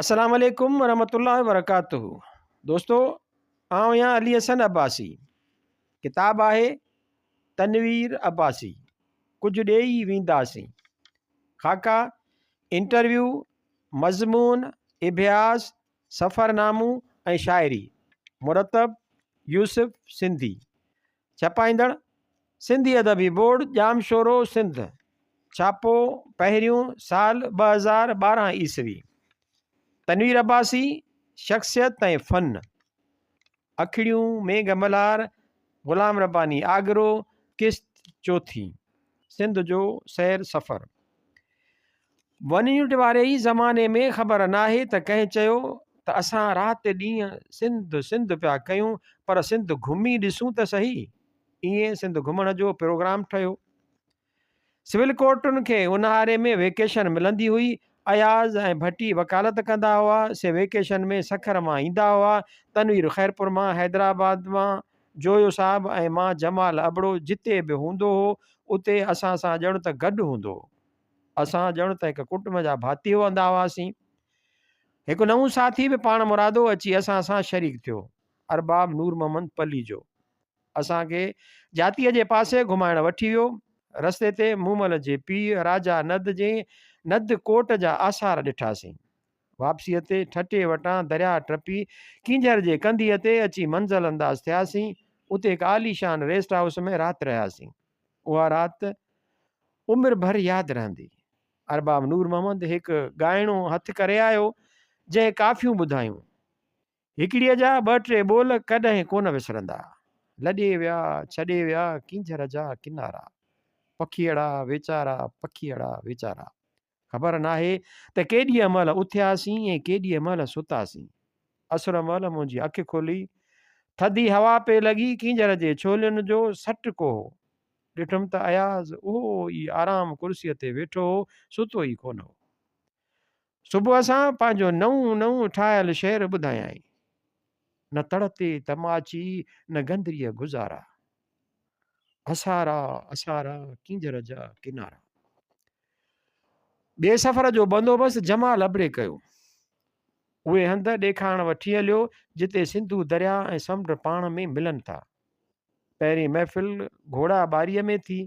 अस्सलाम वालेकुम वरहमतुल्लाहि वबरकातुहू। दोस्तों, आउं आहियां अली हसन अब्बासी। किताब आहे तनवीर अब्बासी, कुझु ॾेई वेंदासीं। ख़ाका, इंटरव्यू, मज़मून, इबियास, सफ़रनामू ऐं शाइरी। मुरतब यूसुफ सिंधी। छपाईंदड़ सिंधी अदबी बोर्ड, जामशोरो सिंध। छापो पहिरियों साल 2012 ईस्वी। तनवीर अब्बासी, शख्सियत ऐं फ़न। अखिड़ियूं मेघ मल्हार, ग़ुलाम रब्बानी आगरो, किस्त चौथी। सिंध जो सैर सफ़र। वन यूनिट वारे ई ज़माने में ख़बर नाहे त कंहिं चयो त असां राति ॾींहं सिंध सिंध पिया कयूं, पर सिंध घुमी ॾिसूं त सही। ईअं सिंध घुमण जो प्रोग्राम ठहियो। सिविल कोर्टुनि खे ऊन्हारे में वेकेशन मिलंदी हुई। अयाज़ ऐं भट्टी वकालत कंदा हुआ। से वेकेशन में सखर मां ईंदा हुआ। तनवीर ख़ैरपुर मां, हैदराबाद मां जोयो साहब ऐं मां जमाल अबड़ो जिते बि हूंदो हो उते असां सां ॼण त गॾु हूंदो हो। असां ॼण त हिकु कुटुंब जा भाती हूंदा हुआसीं। हिकु नओं साथी बि पाण मुरादो अची असां सां शरीक थियो, अरबाब नूर मोहम्मद पली जो। असांखे जातीअ जे पासे घुमाइण वठी वियो। रस्ते ते मूमल जे पीउ राजा नद कोट जा आसार ॾिठासीं। वापसीअ ते ठटे वटां दरिया टपी किंजर जे कंधीअ ते अची मंज़िल अंदाज़ थियासीं। उते हिकु आलीशान रेस्ट हाउस में राति रहियासीं। उहा राति उमिरि भर यादि रहंदी। अरबाब नूर मोहम्मद हिकु ॻाइणो हथु करे आयो, जंहिं काफ़ियूं ॿुधायूं। हिकिड़ीअ जा ॿ टे ॿोल कॾहिं कोन विसरंदा। लॾे विया छॾे विया किंजर जा किनारा, पखीअड़ा वीचारा पखीअड़ा वीचारा। ख़बर नाहे त केॾीअ महिल उथियासीं ऐं केॾीअ महिल सुतासीं। असुर महिल मुंहिंजी अखि खोली, थधी हवा पे लॻी किंजर जे छोलियुनि जो सटु को हो। ॾिठुमि त अयाज़ उहो ई आराम कुर्सीअ ते वेठो हो, सुतो ई कोन हो। सुबुह सां पंहिंजो नऊं ठाहियल शेर ॿुधायई। न तड़ते तमाची न गंदरीअ गुज़ारा, असारा असारा किंजर जा किनारा। ॿिए सफ़र जो बंदोबस्तु जमाल अबड़े कयो। उहे हंध ॾेखारण वठी हलियो जिते सिंधू दरिया ऐं समुंड पाण में मिलनि था। पहिरीं महफ़िल घोड़ा बारीअ में थी।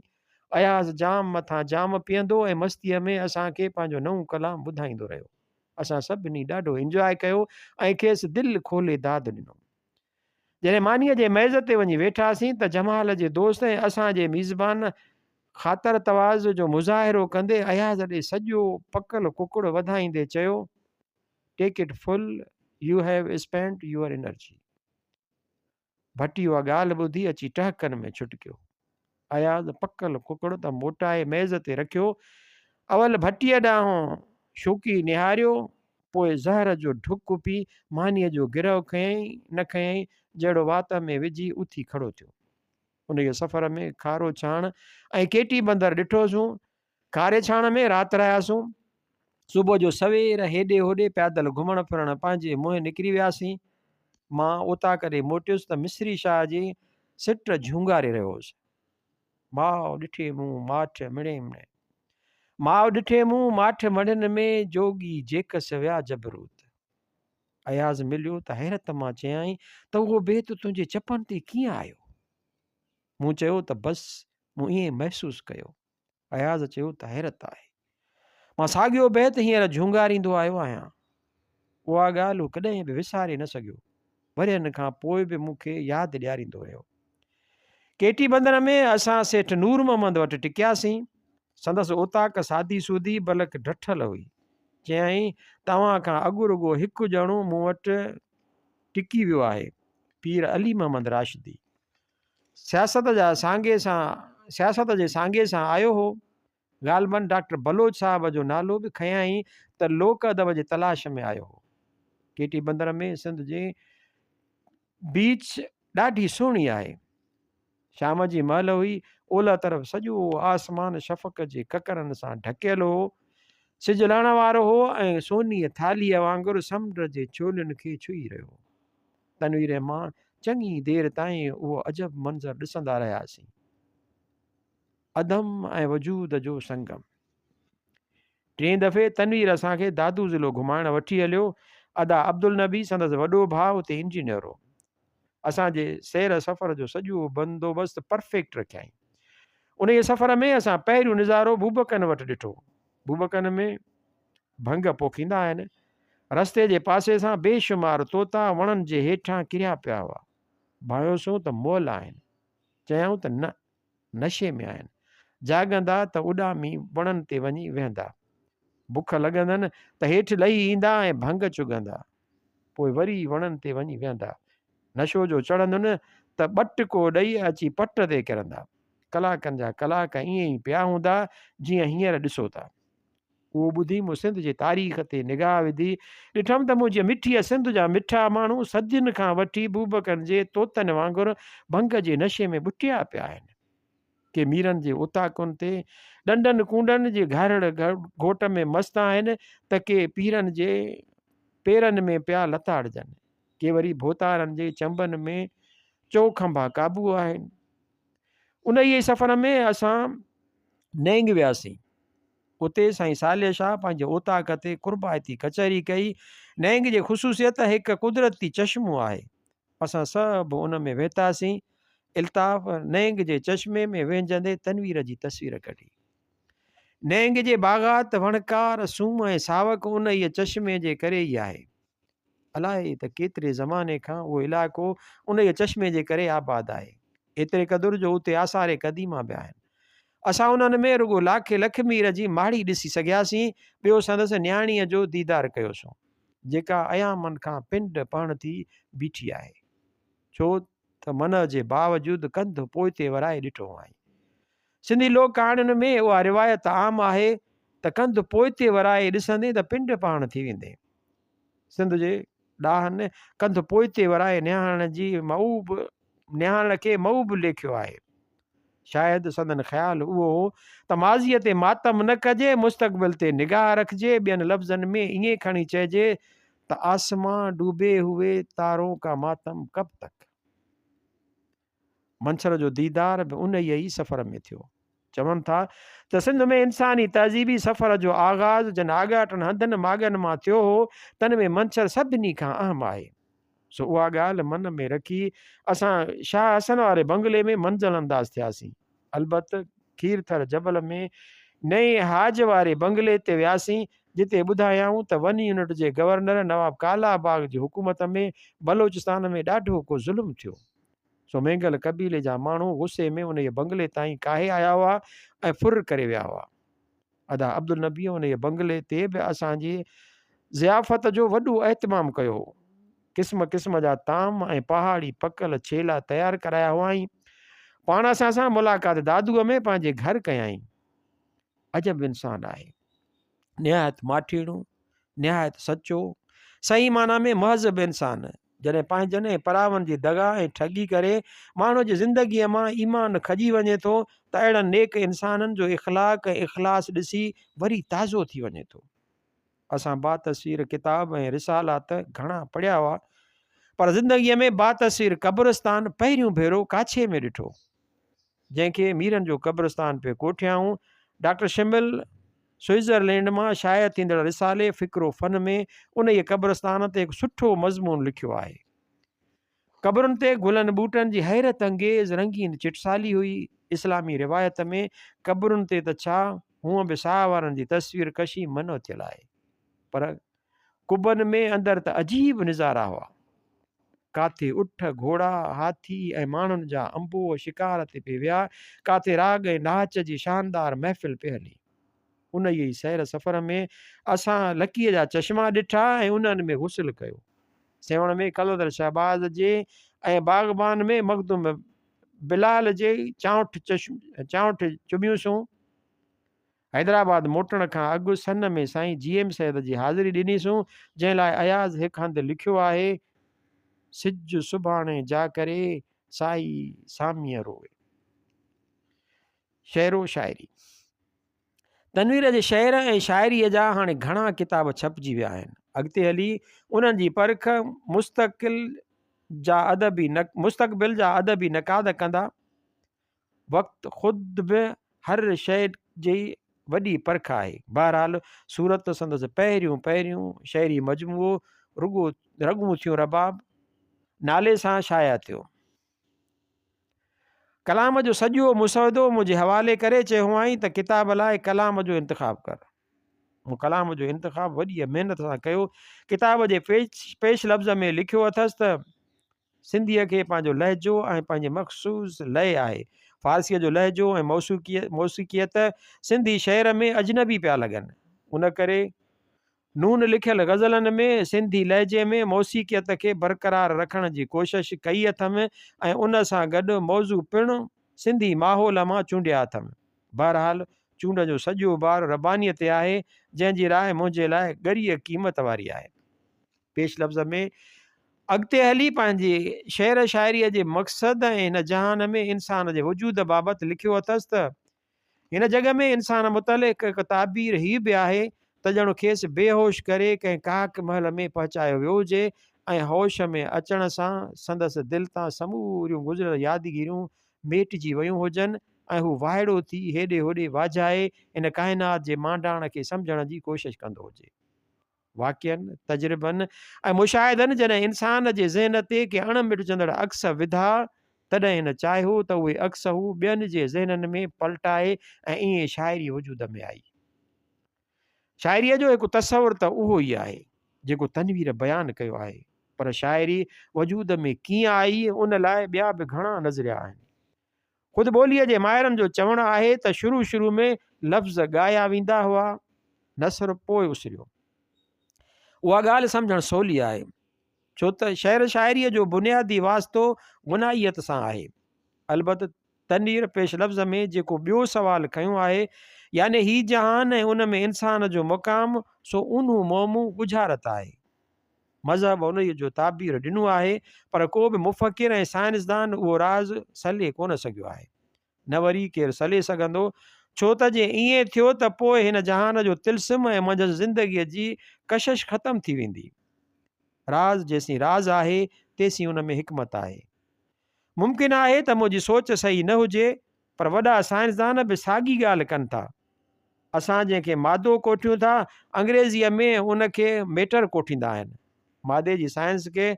अयाज़ जाम मथां जाम पीअंदो ऐं मस्तीअ में असांखे पंहिंजो नओं कलाम ॿुधाईंदो रहियो। असां सभिनी ॾाढो इंजॉय कयो ऐं खेसि दिलि खोले दाद ॾिनो। जॾहिं मानीअ जे मेज़ ते वञी वेठासीं त जमाल जे दोस्त ऐं असांजे मेज़बान ख़ातिर तवाज़ जो मुज़ाहिरो कंदे अयाज़ ॾे सॼो पकल कुकुड़ वधाईंदे चयो, take it full, you have spent your energy. Bhatti उहा ॻाल्हि ॿुधी अची टहकनि में छुटकियो। अयाज़ पकल कुकुड़ त मोटाए मेज़ ते रखियो। अवल भट्टीअ ॾांहुं शौक़ी निहारियो, पोइ ज़हर जो ढुक पी मानीअ जो गिरह खयईं न खयईं जहिड़ो वात में विझी उथी खड़ो थियो। उन सफ़र में खारो छाण ऐं केटी बंदर ॾिठोसीं। खारे छाण में राति रहियासीं। सुबुह जो सवेर हेॾे होॾे पैदल घुमण फिरण पंहिंजे मुंहुं निकिरी वियासीं। मां उतां करे मोटियुसि त मिस्री शाह जी सिट झूंगारे रहियो हुउसि। माउ ॾिठे मूं माठ मिड़े मिड़े, माउ ॾिठे मूं माठ मढ़नि में जोगी जेकस विया जबरूत। अयाज़ मिलियो त हैरत मां चयाईं त उहो बेत तुंहिंजे चपनि ते कीअं आयो? मूं चयो त बसि मूं ईअं महसूसु कयो। अयाज़ चयो त हैरत आहे, मां साॻियो बैत हींअर झूंगारींदो आयो आहियां। उहा ॻाल्हि हू कॾहिं बि विसारे न सघियो। वरियनि खां पोइ बि मूंखे यादि ॾियारींदो रहियो। केटी बंदर में असां सेठ नूर मोहम्मद वटि टिकियासीं। संदसि उताक सादी सूदी बलक ढठल हुई। चयाईं, तव्हां खां अॻु रुॻो हिकु ॼणो मूं वटि टिकी वियो आहे, पीर अली मोहम्मद राशिदी। सियासत जे सांगे सां आयो हो। ग़ालिबन डॉक्टर बलोच साहब जो नालो बि खयाईं त लोक अदब जे तलाश में आयो हो। केटी बंदर में सिंध जे बीच ॾाढी सुहिणी आहे। शाम जी महिल हुई। ओलह तरफ़ सॼो आसमान शफ़क़ जे ककरनि सां ढकियल हो। सिजु लहण वारो हो ऐं सोनीअ थालीअ वांगुरु समुंड जे छोलियुनि खे छुई रहियो। तनवीर मां चङी देरि ताईं उहो अजब मंज़र ॾिसंदा रहियासीं। अदम ऐं वजूद जो संगम। टे दफ़े तनवीर असांखे दादू ज़िलो घुमाइण वठी हलियो। अदा अब्दुल नबी संदसि वॾो भाउ हुते इंजीनियर हो। असांजे सैर सफ़र जो सॼो बंदोबस्तु परफेक्ट रखियईं। उन सफ़र में असां पहिरियों नज़ारो बूबकनि वटि ॾिठो। बूबकनि में भंग पोखींदा आहिनि। रस्ते जे पासे सां बेशुमार तोता वणनि जे हेठां किरिया पिया हुआ। भायोसूं त मोल आहिनि, चयऊं त न, नशे में आहिनि। जाॻंदा त उॾामी वणनि ते वञी वेहंदा, बुख लॻंदनि त हेठि लही ईंदा ऐं भंग चुगंदा, पोइ वरी वणनि ते वञी वेहंदा। नशो जो चढ़ंदुनि त ॿटको ॾेई अची पट ते किरंदा। कलाकनि जा कलाक ईअं ई पिया हूंदा जीअं हींअर ॾिसो था। उहो ॿुधी मूं सिंध जे तारीख़ ते निगाह विधी। ॾिठमि त मुंहिंजी मिठीअ सिंध जा मिठा माण्हू सदियुनि खां वठी बूबकनि जे तोतनि वांगुरु भंग जे नशे में ॿुटिया पिया आहिनि। के मीरनि जे उताकुनि ते ॾंडनि कूंडनि जे घारड़ घोट में मस्तु आहिनि त के पीरनि जे पेरनि में पिया लताड़जनि, के वरी भोतारनि जे चंबनि में चौखंभा क़ाबू आहिनि। उन ई सफ़र में असां नेंग वियासीं। उते साईं साले शाह पंहिंजे ओताक ते कुर्बायती कचहरी कई। नेंग जे ख़ुशूसियत हिकु कुदरती चश्मो आहे। असां सभु उन में वेतासीं। इल्ताफ़ नेंग जे चश्मे में वेंजंदे तनवीर जी तस्वीर कढी। नेंग जे बाग़ात वणकार सूम ऐं सावक उन ई चश्मे जे करे ई आहे। अलाए त केतिरे ज़माने खां उहो इलाइक़ो उन ई चश्मे जे करे आबाद आहे। एतिरे क़दुरु जो उते आसारे क़दीमा बि आहिनि। असां उन्हनि में रुगो लाखे लखमीर जी माड़ी ॾिसी सघियासीं। ॿियो संदसि न्याणीअ जो दीदार कयोसीं, जेका अयामनि खां पिंड पण थी बीठी आहे। छो त मन जे बावजूदि कंधु पोइते वराए ॾिठो आहे। सिंधी लोक कहाणियुनि में उहा रिवायत आम आहे त कंधु पोइते वराए ॾिसंदे त पिंड पाण थी वेंदे। सिंध जे ॾाहनि कंधु पोइते वराए निहारण खे मऊब लेखियो आहे। शायदि संदन ख़्यालु उहो हो त माज़ीअ ते मातम न कजे, मुस्तक़बिल ते निगाह रखिजे। ॿियनि लफ़्ज़नि में ईअं खणी चइजे त आसमां डूबे हुए तारों का मातम कब तक। मंछर जो दीदार बि उन ई सफ़र में थियो। चवनि था त सिंध में इंसानी तहज़ीबी सफ़र जो आगाज़ जन आगाटनि हंधनि मागनि मां थियो हो, तन में मंछर सभिनी खां अहम आहे। सो उहा ॻाल्हि मन में रखी असां शाह हसन वारे बंगले में मंज़िल अंदाज़ थियासीं। अलबत खीरथर जबल में नए हाज वारे बंगले ते वियासीं, जिते ॿुधायाऊं त वन यूनिट जे गवर्नर नवाब कालाबाग जी हुकूमत में बलोचिस्तान में ॾाढो को ज़ुल्म थियो। सो मेंगल कबीले जा माण्हू गुस्से में उन बंगले ताईं काहे आया हुआ ऐं फुर करे विया हुआ। अदा अब्दुल नबी उन बंगले ते बि असांजी ज़ियाफ़त जो वॾो एहतमाम कयो। क़िस्म क़िस्म जा ताम ऐं पहाड़ी पकल छेला तयारु कराया हुआईं। पाण सां मुलाक़ात दादूअ में पंहिंजे घर कयाईं। अजब इंसानु आहे, निहायत माठीणो, निहायत सचो, सही माना में महज़ब इंसानु। जॾहिं पंहिंजनि ऐं परावनि जी दगा ऐं ठगी करे माण्हू जी ज़िंदगीअ मां ईमान खजी वञे थो, त अहिड़नि नेक इंसाननि जो इख़लाक़ ऐं इख़लास ॾिसी वरी ताज़ो थी वञे थो। असां बातसीर किताब ऐं रिसालात घणा पढ़िया हुआ, पर ज़िंदगीअ में बातसीर क़ब्रिस्तान पहिरियों भेरो काछे में ॾिठो, जंहिंखे मीरनि जो क़ब्रिस्तान पे कोठियाऊं। डॉक्टर शिमिल स्विट्ज़रलैंड मां शाया थींदड़ रिसाले फ़िक्रो फ़न में उन ई क़ब्रिस्तान ते हिकु सुठो मज़मून लिखियो आहे। क़बरुनि ते गुलनि ॿूटनि जी हैरत अंगेज़ रंगीन चिटसाली हुई। इस्लामी रिवायत में क़बरुनि ते त छा, हूअं बि साह वारनि जी तस्वीर कशी मनो थियल आहे, पर कुबनि में अंदरि त अजीब नज़ारा हुआ। काथे उठ घोड़ा हाथी ऐं माण्हुनि जा अंबो शिकार ते पे विया, काथे राग ऐं नाच जी शानदार महफ़िल पे हली। उन ई सैर सफ़र में असां लकीअ जा चश्मा ॾिठा ऐं उन्हनि में गुस्ल कयो। सेवण में कलंदर शहबाज़ जे ऐं बाग़बान में मखदूम बिलाल जे चाउंठ चुमियूंसूं। हैदराबाद मोटण खां अॻु सन में साईं GM सैद जी हाज़िरी ॾिनीसूं, जंहिं लाइ अयाज़ हिकु हंधि लिखियो आहे, सिज सुभाणे जा करे साई सामीअ रोए। शेरो शाइरी। तनवीर जे शेर ऐं शाइरीअ जा हाणे घणा किताब छपजी विया आहिनि। अॻिते हली उन्हनि जी परख मुस्तक़बिल जा अदबी नक़ाद कंदा। वक़्तु ख़ुदि बि हर शइ जी वॾी परख आहे। बहरहाल सूरत संदसि पहिरियों शहरी मजमूओ रुगो रॻूं थियूं रबाब नाले सां शाया थियो। कलाम जो सॼो मुसवदो मुंहिंजे हवाले करे चयो हुआईं त किताब लाइ कलाम जो इंतिख़ाब कर। मूं कलाम जो इंतिख़ाब वॾी महिनत सां कयो। किताब जे पेश लफ़्ज़ में लिखियो अथसि त सिंधीअ खे पंहिंजो लहजो ऐं पंहिंजे मख़सूस लय आहे। फ़ारसीअ जो लहजो ऐं मौसीक़ियत सिंधी शहर में अजनबी पिया लॻनि। उन करे नून लिखियल ग़ज़लनि में सिंधी लहजे में मौसीक़ियत खे बरक़रार रखण जी कोशिशि कई अथमि ऐं उन सां गॾु मौज़ू पिणु सिंधी माहौल मां चूंडिया अथमि। बहरहाल चूंड जो सॼो भार रबानीअ ते आहे, जंहिंजी राय मुंहिंजे लाइ ॻरीअ क़ीमत वारी आहे। पेश लफ़्ज़ में अॻिते हली पंहिंजे शेर शाइरीअ जे मक़सद ऐं हिन जहान में इंसान जे वजूद बाबति लिखियो अथसि त हिन जॻह में इंसान मुतलिक़ हिकु ताबीर हीअ बि आहे त ॼणो खेसि बेहोश करे कंहिं काक महल में पहुचायो वियो हुजे ऐं होश में अचण सां संदसि दिलि तां समूरियूं गुज़िरियल यादगिरियूं मेटिजी वियूं हुजनि ऐं हू वाइड़ो थी हेॾे होॾे वाझाए इन काइनात जे मांडाण खे सम्झण जी कोशिशि कंदो हुजे। वाक़िअनि तजुर्बनि ऐं मुशाहिदनि जॾहिं इंसान जे ज़हन ते के अणमिटिजंदड़ अक्स विधा तॾहिं हिन चाहियो त उहे अक्स हू ॿियनि जे ज़हननि में पलटाए ऐं ईअं शाइरी वजूद में आई। शाइरीअ जो हिकु तसवुरु त उहो ई आहे जेको तनवीर बयानु कयो आहे, पर शाइरी वजूद में कीअं आई उन लाइ ॿिया बि घणा नज़रिया आहिनि। ख़ुदि ॿोलीअ जे माहिरनि जो चवणु आहे त शुरू में लफ़्ज़ ॻाया वेंदा हुआ, नसर पोइ उसिरियो। उहा ॻाल्हि सम्झणु सवली आहे, छो त शेर शाइरीअ जो बुनियादी वास्तो गुनाहियत सां आहे। अलबत तनवीर पेश लफ़्ज़ में जेको ॿियो सुवालु खयों आहे, यानी ही जहान ऐं उन में इंसान जो मुक़ाम, सो उन्हू मोमूं गुझारत आहे। मज़हब उन जो ताबीर ॾिनो आहे, पर को बि मुफ़किर ऐं साइंसदान उहो राज़ सले कोन सघियो आहे, न वरी केरु सले सघंदो, छो त जे ईअं थियो त पोइ हिन जहान जो तिल्सम ऐं मंझि ज़िंदगीअ जी कशिश ख़तमु थी वेंदी। राज़ जेसीं राज़ आहे तेसीं उन में हिकमत आहे। मुमकिन आहे त मुंहिंजी सोच सही न हुजे, पर वॾा साइंसदान बि साॻी ॻाल्हि कनि था। असां जंहिंखे मादो कोठियूं था, अंग्रेज़ीअ में उनखे मैटर कोठींदा आहिनि। मादे जी साइंस खे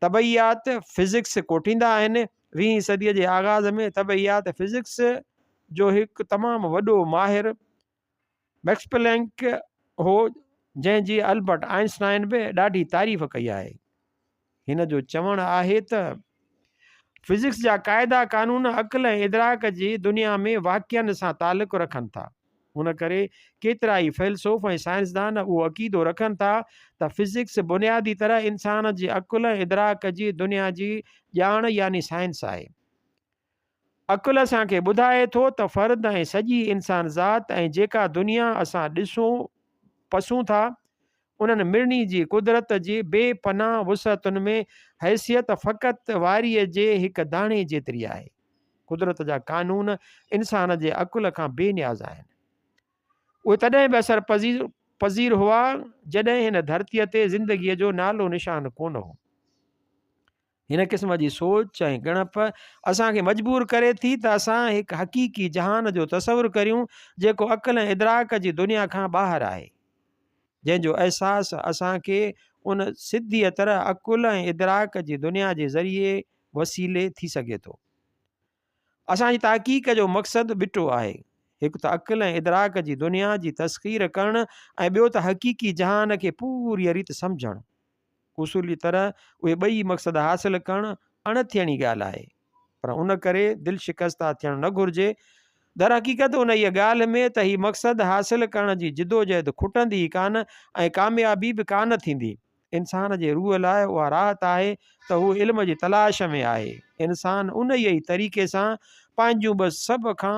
तबैयात फिज़िक्स कोठींदा आहिनि। 20वीं सदीअ जे आगाज़ में तबैयात फिज़िक्स जो हिकु तमामु वॾो माहिर मैक्स प्लैंक हो, जंहिंजी अल्बर्ट आइंस्टाइन बि ॾाढी तारीफ़ कई आहे। हिन जो चवणु आहे त फिज़िक्स जा क़ाइदा कानून अक़ल ऐं इदराक जी दुनिया में वाक़िअनि सां तालुक़ु रखनि था। उन करे केतिरा ई फ़िलसूफ़ ऐं साइंसदान उहो अक़ीदो रखनि था त फिज़िक्स बुनियादी तरह इंसान जे अक़ुल ऐं इदराक जी दुनिया जी ॼाण यानी साइंस आहे। अक़ुल असांखे ॿुधाए थो त फ़र्द ऐं सॼी इंसान ज़ात ऐं जेका दुनिया असां पसूं था, उन्हनि मिड़नी जी कुदरत जी बेपनाह वुसअतुनि में हैसियत फ़क़ति वारीअ जे हिकु दाणे जेतिरी आहे। कुदरत जा कानून इंसान जे अक़ुल खां बेनियाज़ आहिनि। उहे तॾहिं बि असर पज़ीर हुआ जॾहिं हिन धरतीअ ते ज़िंदगीअ जो नालो निशान कोन हो। हिन क़िस्म जी सोच ऐं ॻणप असांखे मजबूर करे थी त असां हिकु हक़ीक़ी जहान जो तसवुरु करियूं जेको अक़ल ऐं इदराक जी दुनिया खां ॿाहिरि आहे, जंहिंजो अहसासु असांखे उन सिद्धीअ तरह अक़ुल ऐं इदराक जी दुनिया जे ज़रिए वसीले थी सघे थो। असांजी तहक़ीक़ जो मक़सदु ॿिटो आहे, हिकु त अक़ल ऐं इदराक जी दुनिया जी तस्ख़ीर करणु ऐं ॿियो त हक़ीक़ी जहान खे पूरी रीति सम्झणु। उसूली तरह उहे ॿई मक़सद हासिलु करणु अणथियणी ॻाल्हि आहे, पर उन करे दिलि शिकस्ता थियणु न घुरिजे। दर हक़ीक़त उन इहा ॻाल्हि में त हीउ मक़सदु हासिलु करण जी जिदोजहद खुटंदी ई कान ऐं कामयाबी बि कान थींदी। इंसान जे रूह लाइ उहा राहत आहे त हू इल्म जी तलाश में आहे। इंसान उन ई तरीक़े सां पंहिंजूं बि सभ खां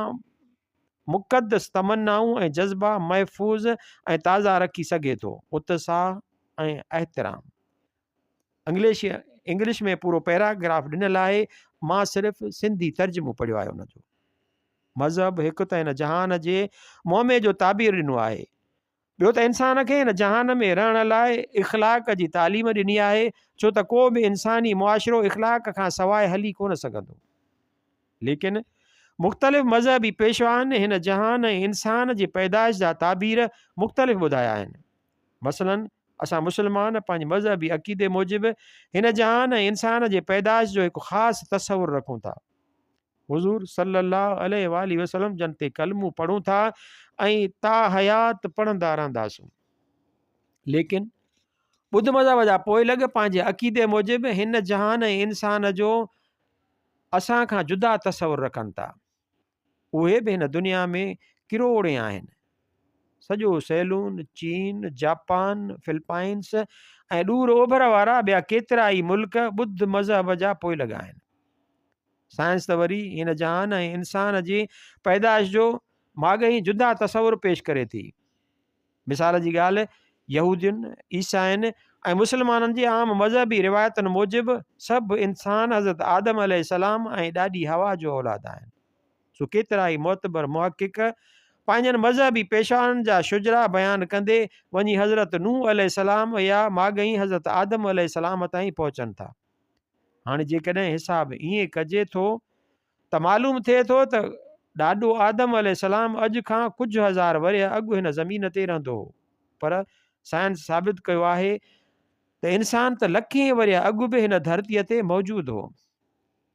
मुक़दस तमन्नाऊं ऐं जज़्बा महफ़ूज़ ऐं ताज़ा रखी सघे थो। उत्साह ऐं एहतराम। इंग्लिश में पूरो पैराग्राफ ॾिनल आहे, मां सिर्फ़ु सिंधी तर्जुमो पढ़ियो आहे उनजो। मज़हब हिकु त हिन जहान जे मोमे जो ताबीर ॾिनो आहे, ॿियो त इंसान खे हिन जहान में रहण लाइ इख़लाक़ जी तालीम ॾिनी आहे, छो त को बि इंसानी मुआशिरो इख़लाक़ खां सवाइ हली कोन सघंदो। लेकिन मुख़्तलिफ़ मज़हबी पेशवाउनि हिन जहान ऐं इंसान जी पैदाइश जा ताबीर मुख़्तलिफ़ ॿुधाया आहिनि। मसलन असां मुस्लमान पंहिंजे मज़हबी अक़ीदे मूजिबि हिन जहान ऐं इंसान जे पैदाइश जो हिकु ख़ासि तसवुरु रखूं था। हुज़ूर सल्लल्लाहु अलैहि वसल्लम जन ते कलमूं पढ़ूं था ऐं ता हयात पढ़ंदा रहंदासूं। लेकिन ॿुध मज़हब जा पोइ लॻ पंहिंजे अक़ीदे मूजिबि हिन जहान ऐं इंसान जो असां खां जुदा तसवुरु रखनि था। उहे बि हिन दुनिया में किरोड़े आहिनि। सॼो सैलून, चीन, जापान, फिलिपाइंस ऐं ॾूर ओभर वारा ॿिया केतिरा ई मुल्क ॿुध मज़हब जा पोइ लॻा आहिनि। साइंस त वरी हिन जहान ऐं इंसान जी पैदाइश जो माॻई जुदा तसवुरु पेश करे थी। मिसाल जी ॻाल्हि, यहूदियुनि, ईसाइनि ऐं मुस्लमाननि जी आम मज़हबी रिवायतुनि मूजिबि सभु इंसान हज़रत आदम अलैहिस्सलाम ऐं ॾाॾी हवा जो औलाद आहिनि। सो केतिरा ई मोतबर मुहक़िक़ पंहिंजनि मज़हबी पेशाउनि जा शुजरा बयानु कंदे वञी हज़रत नूह अलैहिस्सलाम या माॻई हज़रत आदम अलैहिस्सलाम ताईं पहुचनि था। हाणे जेकॾहिं हिसाब ईअं कजे थो त मालूम थिए थो त ॾाॾो आदम अलैहिस्सलाम अॼु खां कुझु हज़ार वरे अॻु हिन ज़मीन ते रहंदो हो, पर साइंस साबित कयो आहे त इंसान त लखें वरे अॻु बि हिन धरतीअ ते मौजूदु हो।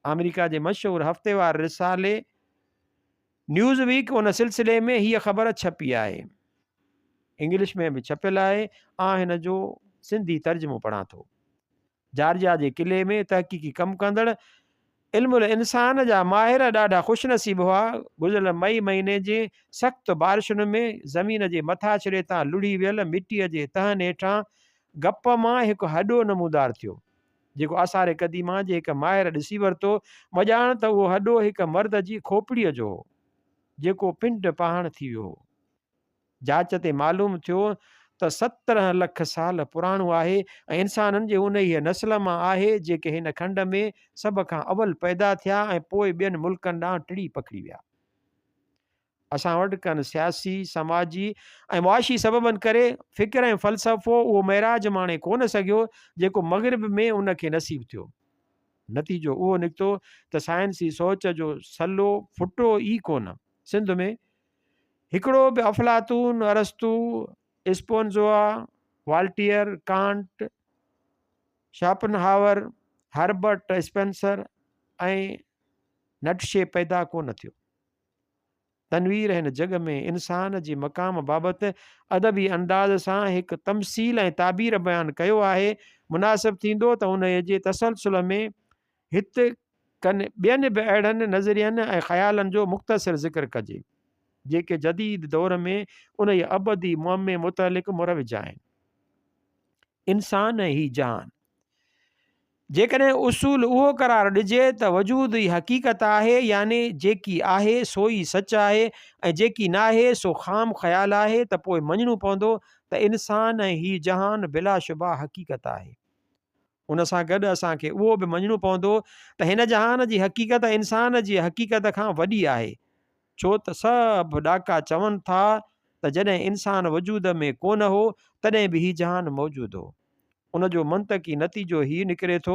अमेरिका जे मशहूरु हफ़्तेवार रिसाले न्यूज़ वीक उन सिलसिले में हीअ ख़बर छपी आहे। इंग्लिश में बि छपियल आहे। हिन जो सिंधी तर्जुमो पढ़ां थो। जॉर्जिया जे किले में तहक़ीक़ी कमु कंदड़ इल्मुल इंसान जा माहिर ॾाढा ख़ुशनसीब हुआ। गुज़िरियल मई महीने जे सख़्तु बारिशुनि में ज़मीन जे मथाछिरे तां लुढ़ी वियल मिटीअ जे तहनि हेठां गप मां हिकु हॾो नमूदार थियो, जेको आसारे क़दीमा जे हिकु माहिर ॾिसी वरितो। मॼाण त उहो हॾो हिकु मर्द जी खोपड़ीअ जो हो, जेको पिंड पहाण थी वियो हो। जांच ते मालूम थियो त 17 लख साल पुराणो आहे ऐं इंसाननि जे उन ई नस्ल मां आहे जेके हिन खंड में सभ खां अवल पैदा थिया ऐं पोइ ॿियनि मुल्कनि ॾांहुं टिड़ी पखड़ी विया। असां वटि कनि सियासी, समाजी ऐं मुआशी सबबनि करे फ़िक्र ऐं फ़लसफ़ो उहो महराज माणे कोन सघियो जेको मग़रिब में उनखे नसीब थियो। नतीजो उहो निकितो त साइंसी सोच जो सलो फुटो ई कोन। सिंध में हिकिड़ो बि अफलातून, अरस्तू, स्पोनज़ोआ, वाल्टियर, कांट, शॉपनहावर, हर्बर्ट स्पेंसर ऐं नटशे पैदा कोन थियो। तनवीर हिन जग में इंसान जी मक़ाम बाबति अदबी अंदाज़ सां हिकु तमसील ऐं ताबीर बयानु कयो आहे। मुनासिब थींदो त उन जे तसलसुल में हिते कनि ॿियनि बि अहिड़नि नज़रियनि ऐं ख़्यालनि जो मुख़्तसिर ज़िक्र कजे जेके जदीद दौर में उन जे अबदी मुअम्मे मुतलिक़ मुरविज आहिनि। इंसान ऐं ही जहान जेकॾहिं उसूल उहो करार ॾिजे त वजूद ई हक़ीक़त आहे, यानी जेकी आहे सो ई सच आहे ऐं जेकी न आहे सो ख़ाम ख़्याल आहे, त पोइ मञणो पवंदो त इंसान ऐं ही जहान बिलाशुबा हक़ीक़त आहे। उन सां गॾु असांखे उहो बि मञणो पवंदो त हिन जहान जी हक़ीक़त इंसान जी हक़ीक़त खां वॾी आहे, छो त सभु ॾाका चवनि था त जॾहिं इंसान वजूद में कोन हो तॾहिं बि ही जहान मौजूदु हो। उनजो मंतकी नतीजो हीउ निकिरे थो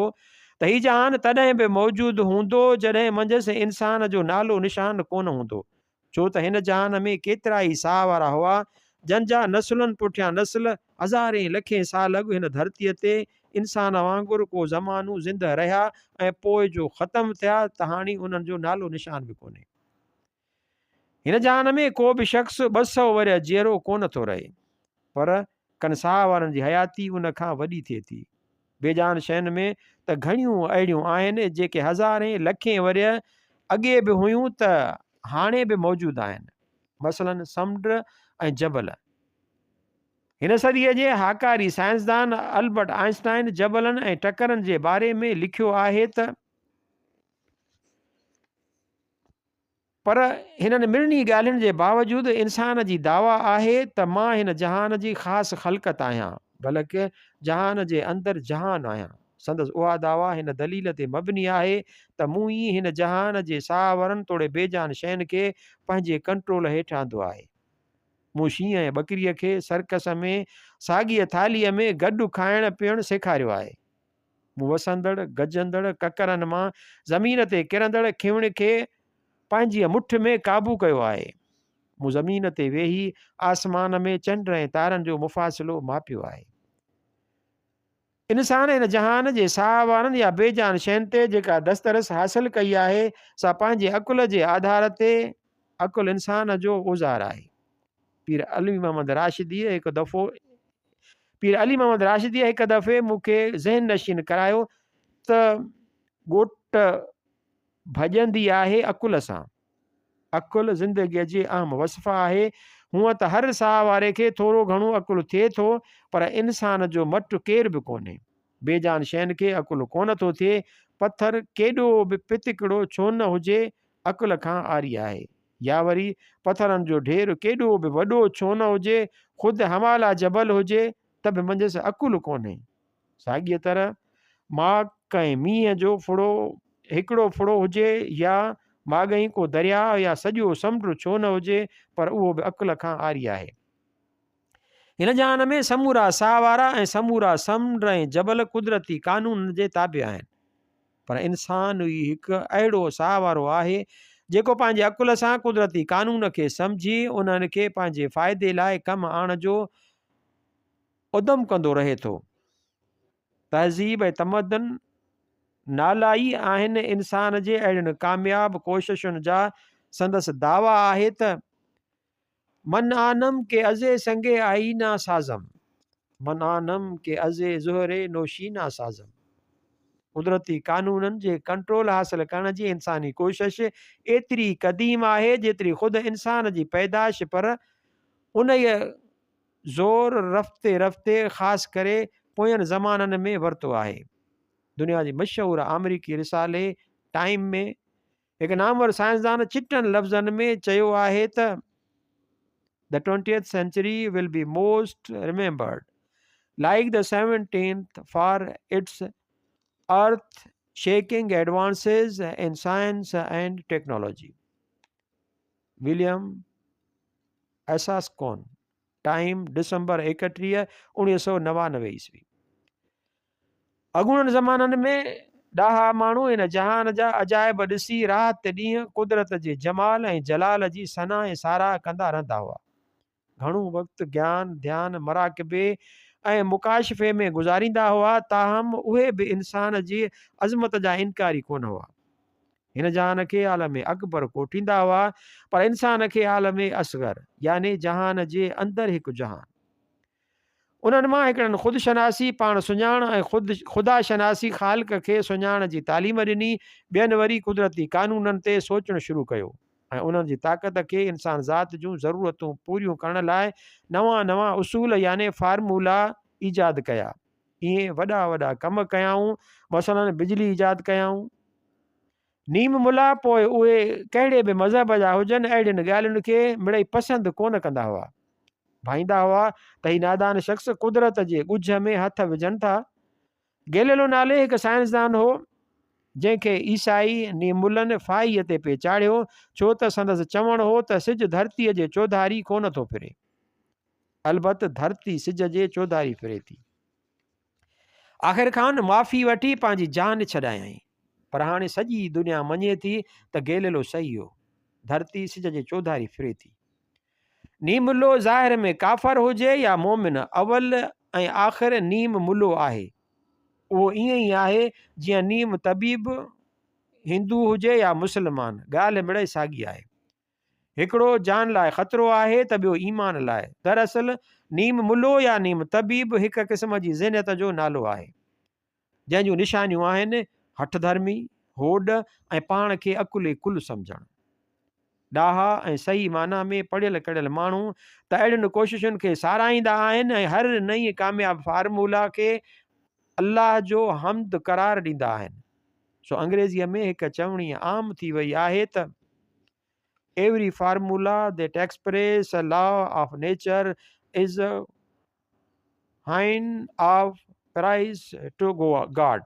त ही जहान तॾहिं बि मौजूदु हूंदो जॾहिं मंझंदि इंसान जो नालो निशान कोन हूंदो, छो त हिन जहान में केतिरा ई साह वारा हुआ जंहिंजा नसुलनि पुठियां नस्ल हज़ारे लखे साल अॻु हिन धरतीअ ते इंसान वांगुरु को ज़मानू ज़िंदह रहिया ऐं पोइ जो ख़तमु थिया त हाणे उन्हनि जो नालो निशान बि कोन्हे। हिन जहान में को बि शख़्स 200 वरे जीअरो कोन थो रहे, पर कनि साह वारनि जी हयाती उन खां वॾी थिए थी। बेजान शयुनि में त घणियूं अहिड़ियूं आहिनि जेके हज़ारे लखे वरे अॻे बि हुयूं त हाणे बि मौजूदु आहिनि। मसलन समुंड ऐं जबल। हिन सदीअ जे हाकारी साइंसदान अल्बर्ट आइंस्टाइन जबलनि ऐं टकरनि जे बारे में लिखियो आहे त पर हिननि मिड़नी ॻाल्हियुनि जे बावजूदि इंसान जी दावा आहे त मां हिन जहान जी ख़ासि ख़ल्क़त आहियां, बल्कि जहान जे अंदरि जहान आहियां। संदसि उहा दावा हिन दलील ते मबनी आहे त मूं ई हिन जहान जे साह वारनि तोड़े बेजान शयुनि खे पंहिंजे कंट्रोल हेठि आंदो आहे। मूं शींहं ऐं ॿकरीअ खे सर्कस में साॻीअ थालीअ में गॾु खाइण पीअणु सेखारियो आहे। मूं वसंदड़, गजंदड़ ककरनि मां ज़मीन ते किरंदड़ खिवण खे पंहिंजी मुठ में क़ाबू कयो आहे। मूं ज़मीन ते वेही आसमान में चंड ऐं तारनि जो मुफ़ासिलो मापियो आहे। इंसान इन जहान जे साह वारनि या बेजान शयुनि ते जेका दस्तरस हासिल कई आहे सा पंहिंजे अकुल जे आधार ते अकुल इंसान जो औज़ार आहे। पीर अली मोहम्मद राशिदीअ हिकु दफ़े मूंखे ज़हन नशीन करायो त ॻोठ भॼंदी आहे अकुल सां। अकुल ज़िंदगीअ जी अहम वसफ़ा आहे। हूअं त हर साह वारे खे थोरो घणो अकुल थिए थो, पर इंसान जो मटु केर बि कोन्हे। बेजान शयुनि खे अकुल कोन थो थिए। पथर केॾो बि पितिकड़ो छो न हुजे, अकुल खां आरी आहे। या वरी पथरनि जो ढेर केॾो बि वॾो छो न हुजे, ख़ुदि हमाला जबल हुजे त बि मंझंदि अकुल कोन्हे। साॻीअ तरह मां कंहिं मींहं जो फुड़ो हिकिड़ो फुड़ो हुजे या माॻई को दरिया या सॼो समुंड छो न हुजे, पर उहो बि अकुल खां आरी आहे। हिन जहान में समूरा साह वारा ऐं समूरा समुंड ऐं जबल कुदरती कानून जे ताबे आहिनि, पर इंसान ई हिकु अहिड़ो साह वारो आहे जेको पंहिंजे अकुल सां कुदरती कानून खे सम्झी उन्हनि खे पंहिंजे फ़ाइदे लाइ कमु आणण जो उदम कंदो रहे थो। तहज़ीब ऐं तमदन नाला ई आहिनि इंसान जे अहिड़ियुनि कामयाब कोशिशुनि जा। संदसि दावा आहे त मन आनम के अज़े संगे आईना साज़म, मन आनम के अज़े ज़ुहरे नौशीना साज़म। कुदरती कानूननि जे कंट्रोल हासिल करण जी इंसानी कोशिश एतिरी क़दीम आहे जेतिरी ख़ुदि इंसान जी पैदाइश, पर उन ज़ोर रफ़्ते रफ़्ते ख़ासि करे पोयनि ज़माननि में वरितो आहे। दुनिया जी मशहूरु अमरीकी रिसाले टाइम में हिकु नामवर साइंसदान चिटनि लफ़्ज़नि में चयो आहे त The 20th century will be most remembered like the 17th for its earth-shaking advances in science and technology. William एसास्कोन, टाइम डिसंबर 31, 1999 ईस्वी। अॻूणनि ज़माननि में ॾाहा माण्हू इन जहान जा अजाइब ॾिसी राति ॾींहुं कुदरत जे जमाल ऐं जलाल जी सना ऐं साराह कंदा रहंदा हुआ। घणो वक़्तु ज्ञान ध्यान मराकिबे ऐं मुकाशिफ़े में गुज़ारींदा हुआ, ताहम उहे बि इंसान जी अज़मत जा इनकारी कोन हुआ। हिन जहान खे आलम अकबर कोठींदा हुआ, पर इंसान खे आलम असगर यानी जहान जे अंदरि हिकु जहान। उन्हनि मां हिकिड़नि ख़ुदि शनासी पाण सुञाण ऐं ख़ुदा शनासी ख़ालिक खे सुञाण जी तालीम ॾिनी। ॿियनि वरी कुदरती कानूननि ते सोचणु शुरू कयो ऐं उन्हनि जी ताक़त खे इंसान ज़ात जूं ज़रूरतूं पूरियूं करण लाइ नवां नवां उसूल यानी फार्मूला ईजाद कया। ईअं वॾा वॾा कम कयाऊं, मसलन बिजली ईजाद कयाऊं। नीम मुला पोइ उहे कहिड़े बि मज़हब जा हुजनि अहिड़ियुनि ॻाल्हियुनि खे मिड़ई पसंदि कोन कंदा हुआ। भाईंदा हुआ त ही नादान शख़्स कुदरत जे ॻुझ में हथ विझनि था। गैलीलियो नाले हिकु साइंसदान हो जंहिंखे ईसाई नीमुलन फाईअ ते पे चाढ़ियो, छो त संदसि चवणु हो त सिज धरतीअ जे चौधारी कोन थो फिरे। अलबत धरती सिज जे चौधारी फिरे थी। आख़िर खान माफ़ी वठी पंहिंजी जान छॾायई, पर हाणे सॼी दुनिया मञे थी त गैलीलियो सही हो, धरती सिज जे चौधारी फिरे थी। नीमुलो ज़ाहिर में काफ़र हुजे या मोमिन, अवल ऐं आख़िर नीम मुलो आहे। उहो ईअं ई आहे जीअं नीम तबीब हिंदू हुजे या मुस्लमान, ॻाल्हि मिड़ई साॻी आहे। हिकिड़ो जान लाइ ख़तरो आहे त ॿियो ईमान लाइ। दरअसल नीम मुलो या नीम तबीब हिकु क़िस्म जी ज़िनत जो नालो आहे जंहिंजूं निशानियूं आहिनि हठ धर्मी, होॾ ऐं पाण खे अकुले कुल सम्झणु। ॾाहा ऐं सही माना में पढ़ियल कढ़ियल माण्हू त अहिड़ियुनि कोशिशुनि खे साराईंदा आहिनि ऐं हर नई कामयाब फार्मूला खे अल्लाह जो हमद करार ॾींदा आहिनि। सो अंग्रेज़ीअ में हिकु चवणी आम थी वई आहे त every formula that express a law of nature is a hymn of praise to God.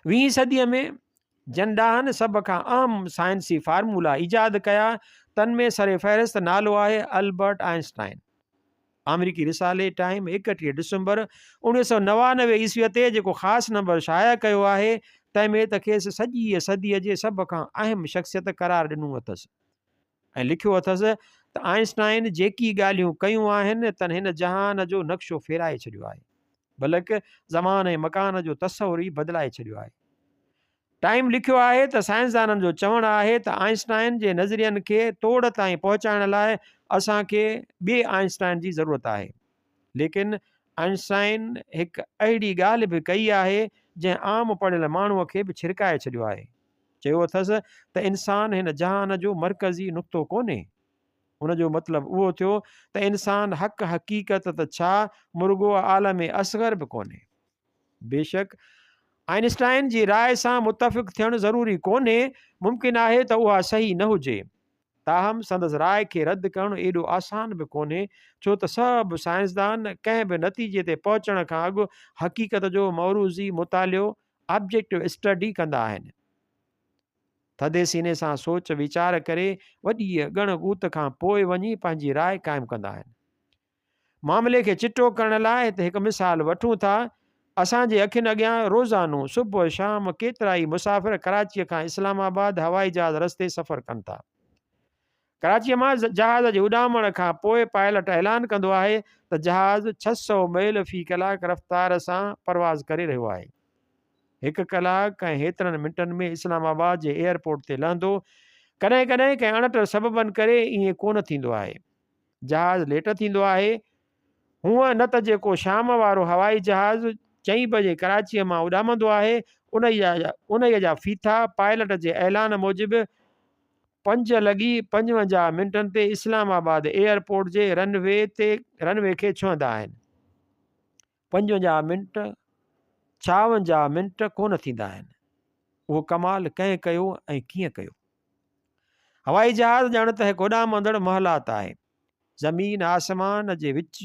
20वीं सदीअ में जन ॾाहनि सभ खां अहम साइंसी फार्मूला ईजाद कया, तन में सरे फ़हरिस्त नालो आहे अल्बर्ट आइंस्टाइन। अमरीकी रिसाले टाइम 31 डिसंबर 1999 ईस्वीअ ते जेको ख़ासि नंबर शाया कयो आहे तंहिंमें त खेसि सॼी सदीअ जे सभ खां अहम शख़्सियत करार ॾिनो अथसि ऐं लिखियो अथसि त आइंस्टाइन जेकी ॻाल्हियूं कयूं आहिनि तन हिन जहान जो नक्शो फेराए छॾियो आहे, बल्कि ज़मान ऐं मकान जो तसवुर ई बदिलाए छॾियो आहे। टाइम लिखियो आहे त साइंसदाननि जो चवणु आहे त आइंस्टाइन जे नज़रियनि खे तोड़ ताईं पहुचाइण लाइ असांखे ॿिए आइंस्टाइन जी ज़रूरत आहे, लेकिन आइंस्टाइन हिकु अहिड़ी ॻाल्हि बि कई आहे जंहिं आम पढ़ियल माण्हूअ खे बि छिरकाए छॾियो आहे। चयो अथसि त इंसानु हिन जहान जो मर्कज़ी नुक़्तो कोन्हे। उनजो मतिलबु उहो थियो त इंसानु हक़ हक़ीक़त त छा मुर्गो आलम असगर बि कोन्हे। बेशक आइंस्टाइन जी राय सां मुतफ़िक़ थियणु ज़रूरी कोन्हे, मुमकिन आहे त उहा सही न हुजे, ताहम संदसि राय खे रद्द करणु एॾो आसान बि कोन्हे, छो त सभु साइंसदान कंहिं बि नतीजे ते पहुचण खां अॻु हक़ीक़त जो मौरूज़ी मुतालियो ऑब्जेक्टिव स्टडी कंदा आहिनि। थधे सीने सां सोच वीचार करे वॾी ॻण ॻूत खां पोइ वञी पंहिंजी राय क़ाइमु कंदा आहिनि। मामले खे चिटो करण लाइ हिते हिकु मिसाल वठूं था। असांजे अखियुनि अॻियां रोज़ानो सुबुह शाम केतिरा ई मुसाफ़िर कराचीअ खां इस्लामाबाद हवाई जहाज़ रस्ते सफ़र कनि था। कराचीअ मां जहाज़ जे उॾामण खां पोइ पायलट ऐलान कंदो आहे त जहाज़ 600 मील फ़ी कलाक रफ़्तार सां परवाज़ करे रहियो आहे। 1 कलाक ऐं हेतिरनि मिंटनि में इस्लामाबाद जे एयरपोर्ट ते लहंदो। कॾहिं कॾहिं कंहिं अणट सबबनि करे ईअं कोन थींदो आहे, जहाज़ लेट थींदो आहे। हूअं न त जेको शाम वारो हवाई जहाज़ 4 बजे कराचीअ मां उॾामंदो आहे, उन जा फीथा पायलट जे ऐलान मूजिबि 5:55 ते इस्लामाबाद एयरपोर्ट जे रनवे खे छुहंदा आहिनि। 55 मिंट 56 मिंट कोन थींदा आहिनि। उहो कमाल कंहिं कयो ऐं कीअं कयो। हवाई जहाज़ ॼण त हिकु उॾामंदड़ महलात आहे। ज़मीन आसमान जे विच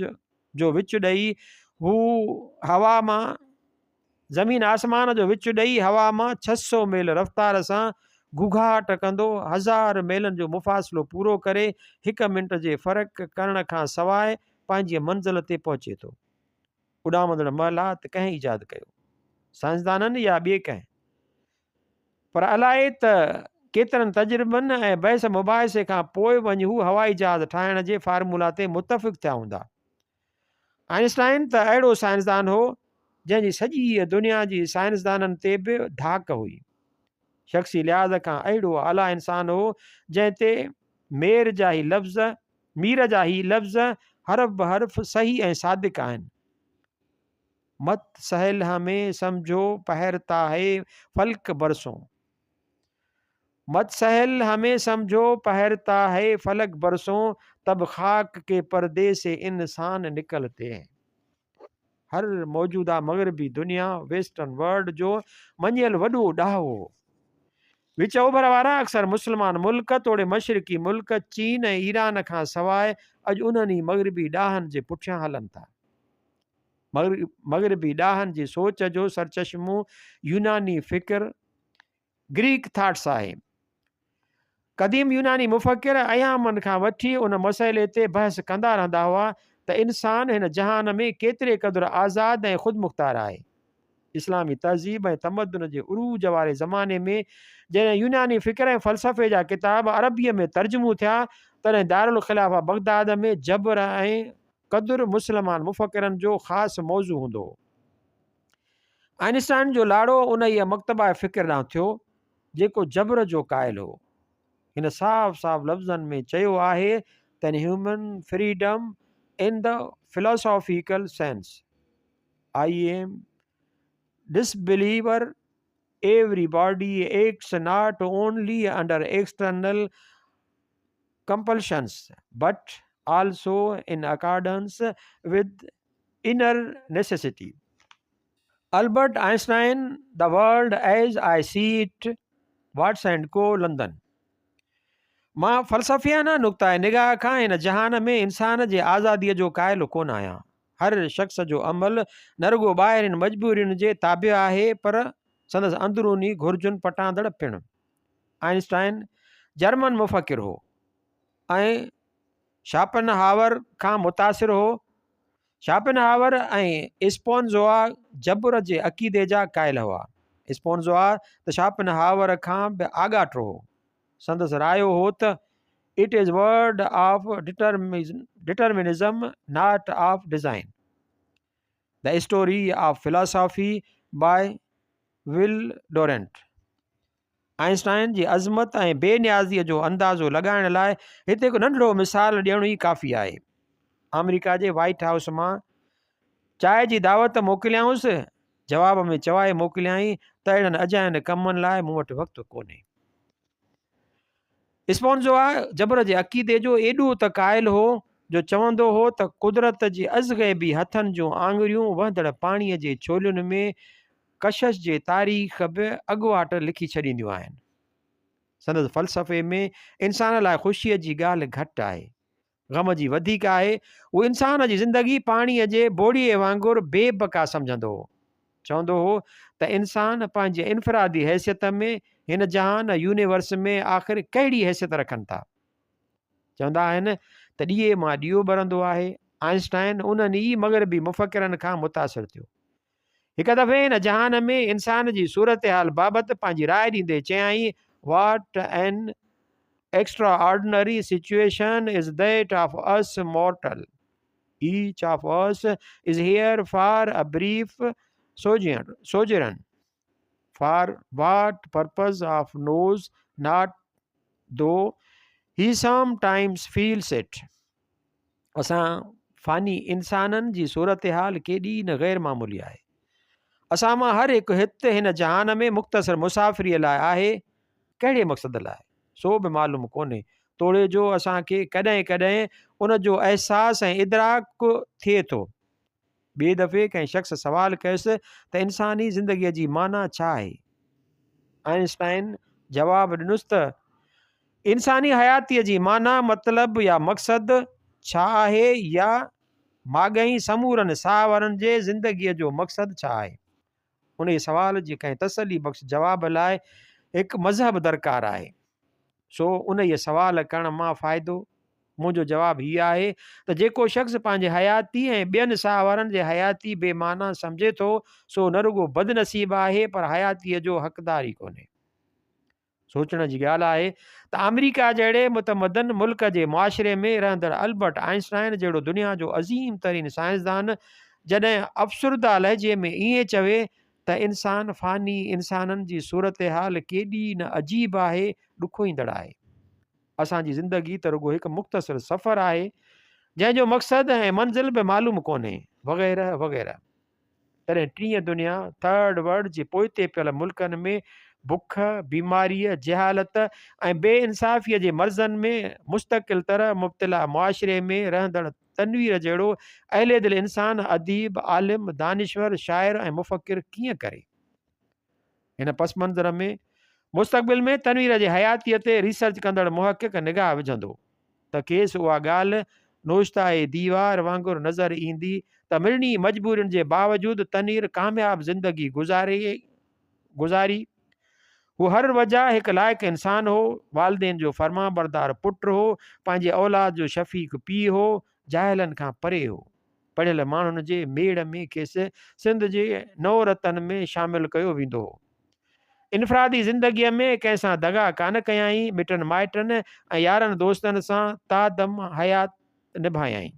ॾेई हवा मां 600 मील रफ़्तार सां घुघाट कंदो 1000 मीलनि जो मुफ़ासिलो पूरो करे 1 मिंट जे फ़र्क़ु करण खां सवाइ पंहिंजी मंज़िल ते पहुचे थो। उॾामंदड़ महलात कंहिं ईजाद कयो, साइंसदाननि या ॿिए कंहिं? पर अलाए त केतिरनि तजुर्बनि ऐं बहस मुबाहिसे खां पोइ वञी हू हवाई जहाज़ ठाहिण जे फार्मूला ते मुतफ़िक़ थिया हूंदा। आइंस्टाइन त अहिड़ो साइंसदान हो जंहिंजी सॼी दुनिया जी साइंसदाननि ते बि धाक हुई। शख़्सी लिहाज़ खां अहिड़ो आला इंसान हो जंहिं ते मीर जा ई लफ़्ज़ हरफ बहरफ सही ऐं सादिक आहिनि। मत सहल हमें समझो पहरता है फल्क बरसों, मत सहल हमें समझो पहरता है फलक बरसों, तब खाक के पर्दे से इंसान निकलते हैं। हर मौजूदा मग़रबी दुनिया वेस्टर्न वर्ल्ड जो मञियल वॾो ॾाहो हो। विच ओभर वारा अक्सर मुस्लमान मुल्क तोड़े मशरिक़ी मुल्क चीन ऐं ईरान खां सवाइ अॼु उन्हनि मग़रबी ॾाहनि जे पुठियां हलनि था। मग़रबी ॾाहनि जी सोच जो सरचश्मो यूनानी फ़िक्र ग्रीक थाट्स आहे। क़दीम यूनानी मुफ़क्किर अयामनि खां वठी उन मसइले ते बहस कंदा रहंदा हुआ त इंसानु हिन जहान में केतिरे क़दुरु आज़ादु ऐं ख़ुदमुख़्तार आहे। इस्लामी तहज़ीब ऐं तमदन जे उरूज वारे ज़माने में जॾहिं यूनानी फ़िक्र ऐं फ़लसफ़े जा किताब अरबीअ में तर्जुमो थिया, तॾहिं दारुल ख़िलाफ़ा बगदाद में जबर ऐं क़दुरु मुस्लमान मुफ़क्किरनि जो ख़ासि मौज़ू हूंदो हो। आइंस्टाइन जो लाड़ो उन ई मकतबा फ़िक्र ॾांहुं थियो जेको जबर जो क़ाइल हो। हिन साफ़ लफ़्ज़नि में चयो आहे त human freedom in the philosophical sense, I am disbeliever, everybody acts not only under external compulsions but also in accordance with inner necessity. Albert Einstein, The World as I See It, Watts and Co, London. मां फ़लसफ़ियाना नुक़्ता निगाह खां हिन जहान में इंसान जे आज़ादीअ जो क़ाइल कोन आहियां। हर शख़्स जो अमल न रुगो ॿाहिरिन मजबूरियुनि जे ताबिअ आहे पर संदसि अंदरूनी घुर्जुनि पटांदड़ पिणु। आइंस्टाइन जर्मन मुफ़क्किर हो ऐं शोपेनहावर खां मुतासिर हो। शोपेनहावर ऐं स्पिनोज़ा जबर जे अक़ीदे जा क़ाइल हुआ। स्पोंज़ोआ त शापिनहावर खां बि आगाटो हो। संदसि रायो हो त it is world of determinism not of design, the story of philosophy by Will Durant. Einstein जी अज़मत ऐं बेनियाज़ीअ जो अंदाज़ो लॻाइण लाइ हिते हिकु नंढिड़ो मिसाल ॾियणो ई काफ़ी आहे। अमेरिका जे वाइट हाउस मां चांहि जी दावत मोकिलियाऊंसि, जवाब में चवाए मोकिलियाई त अहिड़नि अजायनि कमनि लाइ मूं वटि वक़्तु कोन्हे। स्पोंज़ोआ जबर जे अक़ीदे जो एॾो त क़ाइल हो जो चवंदो हो त कुदरत जे अज़ग़ैबी हथनि जूं आङुरियूं वहंदड़ पाणीअ जे छोलियुनि में कशिश जे तारीख़ बि अॻुवाट लिखी छॾींदियूं आहिनि। संदसि फ़लसफ़े में इंसान लाइ ख़ुशीअ जी ॻाल्हि घटि आहे, ग़म जी वधीक आहे। उहो इंसान जी ज़िंदगी पाणीअ जे बोड़ीअ वांगुरु बेबका सम्झंदो हो। चवंदो हो त इंसान पंहिंजे इनफ़रादी हैसियत में हिन जहान यूनिवर्स में आख़िर कहिड़ी हैसियत रखनि था। चवंदा आहिनि त ॾींहं मां ॾीओ ॿरंदो आहे। आइंस्टाइन उन्हनि ई मग़रबी मुफ़क्किरनि खां मुतासिर थियो। हिकु दफ़े हिन जहान में इंसान जी सूरत हाल बाबति पंहिंजी राय ॾींदे चयाईं, What an extraordinary situation is that of us mortal. Each of us is here for a brief sojourn. For what purpose of knows not, though he sometimes feels it. असां फ़ानी इंसाननि जी सूरत हाल केॾी न ग़ैर मामूली आहे। असां मां हर हिकु हिते हिन जहान में मुख़्तसर मुसाफ़िरीअ लाइ आहे। कहिड़े मक़सद लाइ सो बि मालूम कोन्हे। तोड़े जो असांखे कॾहिं कॾहिं उन जो अहसासु ऐं इदराक थिए थो। ॿिए दफ़े कंहिं शख़्स सवाल कयुसि त इंसानी ज़िंदगीअ जी माना छा आहे? आइंस्टाइन जवाबु ॾिनुसि त इंसानी हयातीअ जी माना मतिलबु या मक़सदु छा आहे, या माॻई समूरनि साहवरनि जे ज़िंदगीअ जो मक़सदु छा आहे। उन सवाल जी कंहिं तसली बख़्श जवाब लाइ हिकु मज़हब दरकार आहे। सो उन इहे सवाल करण मां फ़ाइदो मुंहिंजो जवाबु हीअ आहे त जेको शख़्स पंहिंजे हयाती ऐं ॿियनि साहवरनि जे हयाती बेमाना सम्झे थो, सो न रुॻो बदनसीब आहे पर हयातीअ जो हक़दार ई कोन्हे। सोचण जी ॻाल्हि आहे त अमेरिका जहिड़े मुतमदन मुल्क जे मुआशिरे में रहंदड़ अल्बर्ट आइंस्टाइन जहिड़ो दुनिया जो अज़ीम तरीन साइंसदान जॾहिं अफ़सुरदा लहजे में ईअं चवे त इंसान फ़ानी इंसाननि जी सूरत हाल केॾी न अजीब आहे, ॾुखो ईंदड़ आहे। असांजी ज़िंदगी त रुॻो हिकु मुख़्तसिर सफ़र आहे जंहिंजो मक़सदु ऐं मंज़िल बि मालूम कोन्हे, वग़ैरह वग़ैरह। तॾहिं टीह दुनिया थर्ड वर्ल्ड जे पोइते पियल मुल्कनि में बुख, बीमारीअ, जहालत ऐं बेइंसाफ़ीअ जे मर्ज़नि में मुस्तक़िल तरह मुब्तला मुआशिरे में रहंदड़ तनवीर जहिड़ो अहले दिल इंसान, अदीब, आलिम, दानिश्वर, शाइर ऐं मुफ़क्किर कीअं करे। हिन पस मंज़र में मुस्तक़बिल में तनवीर जे हयातीअ ते रिसर्च कंदड़ मुहक़िक़ निगाह विझंदो त खेसि उहा ॻाल्हि नोश्ताए दीवार वांगुरु नज़र ईंदी त मिड़नी मजबूरियुनि जे बावजूदि तनवीर कामयाब ज़िंदगी गुज़ारी। हू हर वजह हिकु लाइक़ु इंसान हो, वालदेन जो फर्मा बरदार पुटु हो, पंहिंजे औलाद जो शफ़ीक़ पीउ हो, जाहिलनि खां परे हो। पढ़ियल माण्हुनि जे मेड़ में खेसि सिंध जे नवरतन में शामिलु कयो वेंदो हो। इनफ़रादी ज़िंदगीअ में कंहिंसां दगा कान कयाई, मिटनि माइटनि ऐं यारनि दोस्तनि सां तादम हयात निभायाई।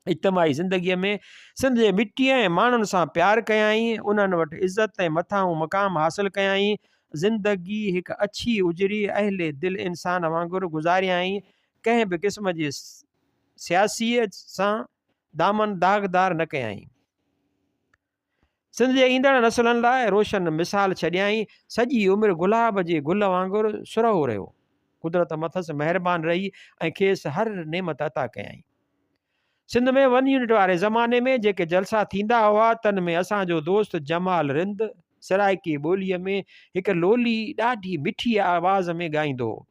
इज्तमाही ज़िंदगीअ में सिंध जे मिटीअ ऐं माण्हुनि सां प्यारु कयाई, उन्हनि वटि इज़त ऐं मथां मक़ाम हासिलु कयाई। ज़िंदगी हिकु अछी उजरी अहले दिल इंसान वांगुरु गुज़ारियाई। कंहिं बि क़िस्म जी सियासीअ सां दामन दाग़दार न कयाई। सिंध जे ईंदड़ नसलनि लाइ रोशन मिसाल छॾियाई। सॼी उमिरि गुलाब जे गुल वांगुरु सुरहो रहियो। कुदरत मथसि महिरबानी रही ऐं खेसि हर नेमत अता कयाई। सिंध में 1 यूनिट वारे ज़माने में जेके जलसा थींदा हुआ, तन में असांजो दोस्त जमाल रिंद सराइकी ॿोलीअ में हिकु लोली ॾाढी मिठी आवाज़ में ॻाईंदो हो।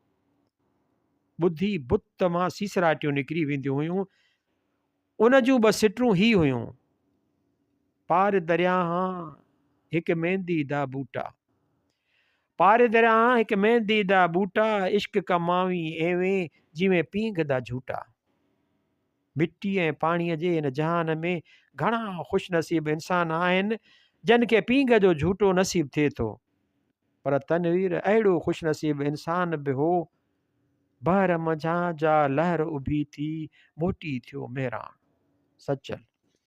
ॿुधी बुत मां सीसराटियूं निकिरी वेंदियूं हुयूं। उन जूं ॿ सिटरूं ही हुयूं, पार दरिया हिकु मेहंदी दा बूटा, पार दरिया हिकु मेहंदी दा बूटा, इश्क कमावी एवें जिवें पींघ दा झूटा। मिट्टी ऐं पाणीअ जे हिन जहान में घणा ख़ुशनसीब इंसान आहिनि जन खे पींघ जो झूठो नसीब थिए थो, पर तनवीर अहिड़ो ख़ुशनसीब इंसान बि हो, बहर मझां जा लहर उभी थी मोटी थियो मेरान। सचल।